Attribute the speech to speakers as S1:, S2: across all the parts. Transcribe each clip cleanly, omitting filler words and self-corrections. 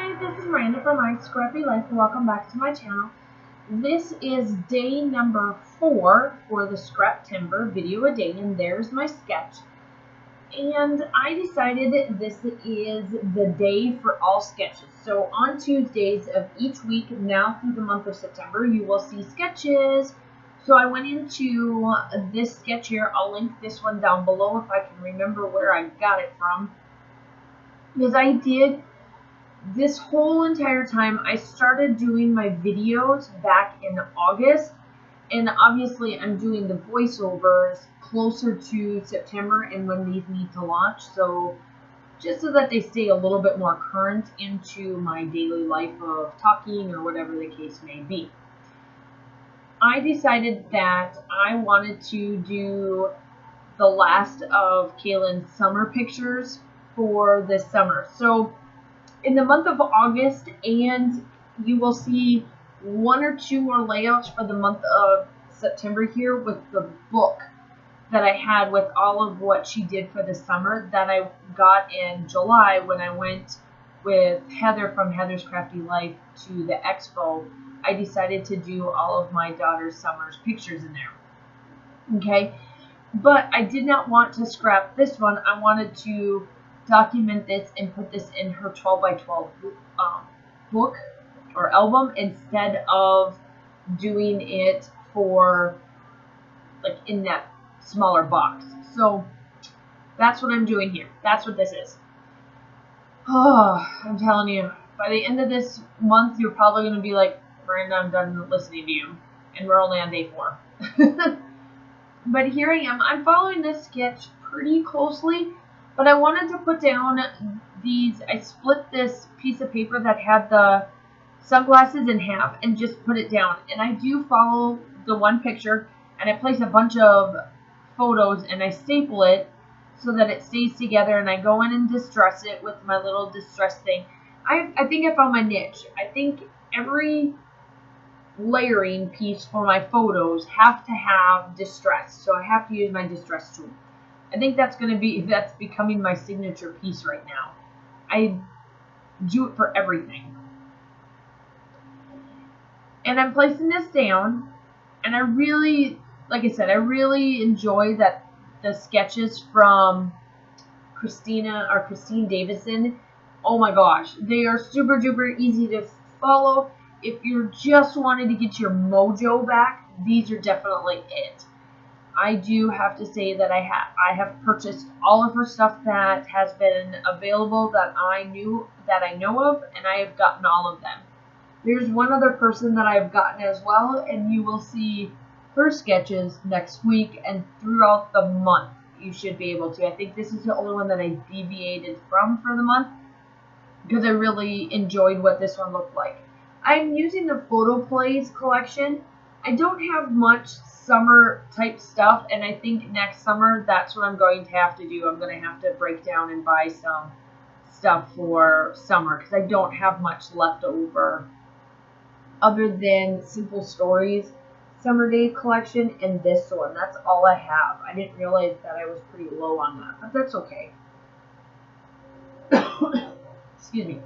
S1: Hi, this is Miranda from My Scrappy Life, and welcome back to my channel. This is day number 4 for the Scrap Timber video a day, and there's my sketch. And I decided this is the day for all sketches. So on Tuesdays of each week, now through the month of September, you will see sketches. So I went into this sketch here. I'll link this one down below if I can remember where I got it from. Because I did this whole entire time. I started doing my videos back in August, and obviously I'm doing the voiceovers closer to September and when these need to launch, so just so that they stay a little bit more current into my daily life of talking or whatever the case may be. I decided that I wanted to do the last of Kaylin's summer pictures for this summer. So in the month of August, and you will see 1 or 2 more layouts for the month of September here with the book that I had with all of what she did for the summer that I got in July when I went with Heather from Heather's Crafty Life to the expo. I decided to do all of my daughter's summer's pictures in there. Okay, but I did not want to scrap this one. I wanted to document this and put this in her 12 by 12 book or album instead of doing it for like in that smaller box. So that's what I'm doing here. That's what this is. Oh, I'm telling you, by the end of this month, you're probably going to be like, Miranda, I'm done listening to you. And we're only on day 4. But here I am. I'm following this sketch pretty closely. But I wanted to put down these, I split this piece of paper that had the sunglasses in half and just put it down. And I do follow the one picture, and I place a bunch of photos and I staple it so that it stays together, and I go in and distress it with my little distress thing. I think I found my niche. I think every layering piece for my photos have to have distress, so I have to use my distress tool. I think that's becoming my signature piece right now. I do it for everything. And I'm placing this down, and I really, like I said, I really enjoy that the sketches from Christine Davison. Oh my gosh, they are super duper easy to follow. If you're just wanting to get your mojo back, these are definitely it. I do have to say that I have purchased all of her stuff that has been available that I know of, and I have gotten all of them. There's one other person that I've gotten as well, and you will see her sketches next week and throughout the month. You should be able to. I think this is the only one that I deviated from for the month because I really enjoyed what this one looked like. I'm using the Photo Plays collection. I don't have much summer type stuff, and I think next summer that's what I'm going to have to do. I'm going to have to break down and buy some stuff for summer because I don't have much left over other than Simple Stories Summer Day collection and this one. That's all I have. I didn't realize that I was pretty low on that, but that's okay. Excuse me.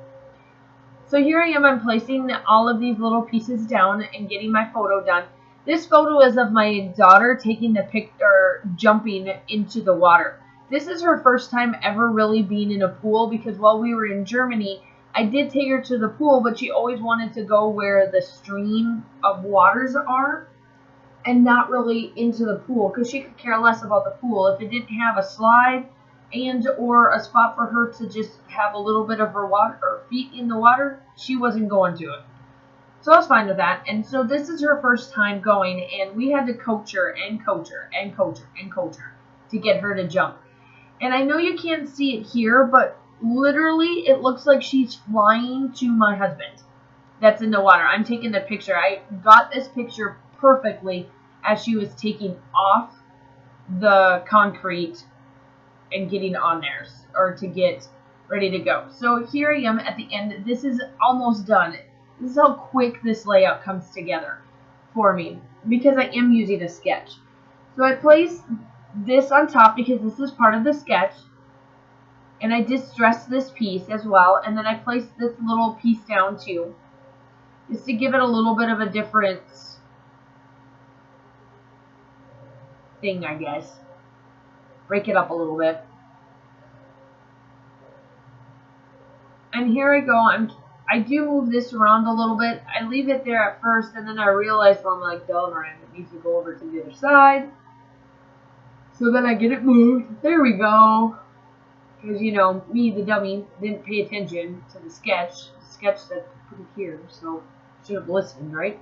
S1: So here I am. I'm placing all of these little pieces down and getting my photo done. This photo is of my daughter taking the picture, jumping into the water. This is her first time ever really being in a pool because while we were in Germany, I did take her to the pool, but she always wanted to go where the stream of waters are and not really into the pool because she could care less about the pool. If it didn't have a slide and or a spot for her to just have a little bit of her water or feet in the water, she wasn't going to it. So I was fine with that. And so this is her first time going, and we had to coach her and coach her and coach her and coach her to get her to jump. And I know you can't see it here, but literally it looks like she's flying to my husband that's in the water. I'm taking the picture. I got this picture perfectly as she was taking off the concrete and getting on there, or to get ready to go. So here I am at the end. This is almost done. This is how quick this layout comes together for me because I am using a sketch. So I place this on top because this is part of the sketch, And I distressed this piece as well, and then I placed this little piece down too, just to give it a little bit of a different thing, I guess. Break it up a little bit. And here I go. I do move this around a little bit. I leave it there at first, and then I realize, well, I'm like, Delran, it needs to go over to the other side. So then I get it moved. There we go. Because, you know, me, the dummy, didn't pay attention to the sketch. The sketch said put it here, so should have listened, right?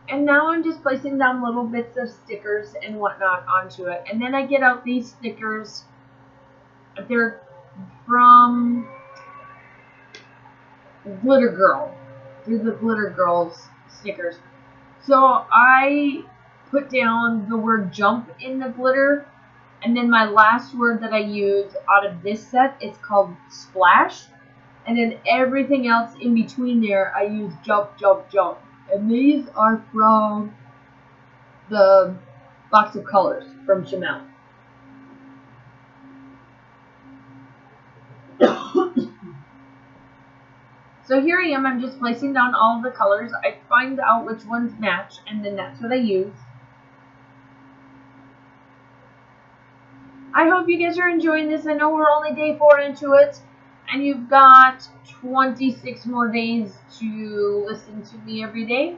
S1: And now I'm just placing down little bits of stickers and whatnot onto it. And then I get out these stickers. They're from Glitter Girl. They're the Glitter Girls stickers. So I put down the word jump in the glitter. And then my last word that I use out of this set is called splash. And then everything else in between there, I use jump, jump, jump. And these are from the box of colors from Chamel. So here I am, I'm just placing down all of the colors. I find out which ones match, and then that's what I use. I hope you guys are enjoying this. I know we're only day 4 into it, and you've got 26 more days to listen to me every day.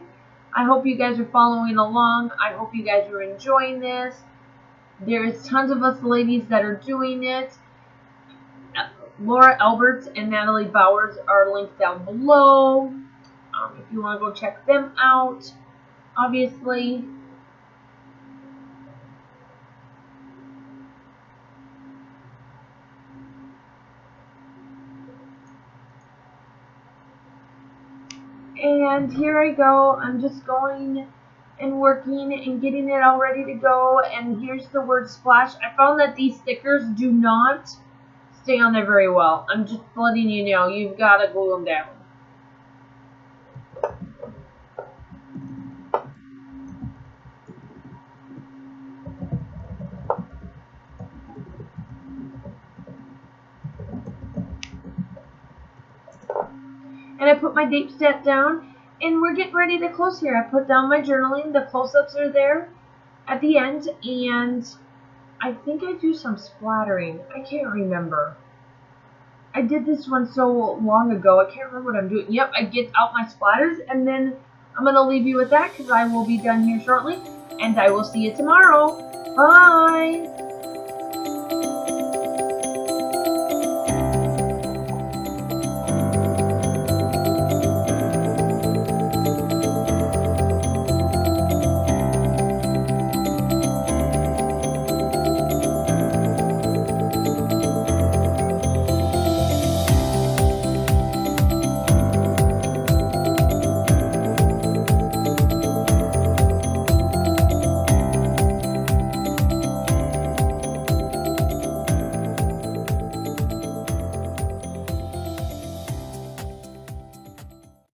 S1: I hope you guys are following along. I hope you guys are enjoying this. There's tons of us ladies that are doing it. Laura Alberts and Natalie Bowers are linked down below. If you want to go check them out, obviously. And here I go. I'm just going and working and getting it all ready to go. And here's the word splash. I found that these stickers do not stay on there very well. I'm just letting you know. You've got to glue them down. And I put my date set down, and we're getting ready to close here. I put down my journaling. The close-ups are there at the end, and I think I do some splattering. I can't remember. I did this one so long ago. I can't remember what I'm doing. Yep, I get out my splatters, and then I'm going to leave you with that because I will be done here shortly, and I will see you tomorrow. Bye!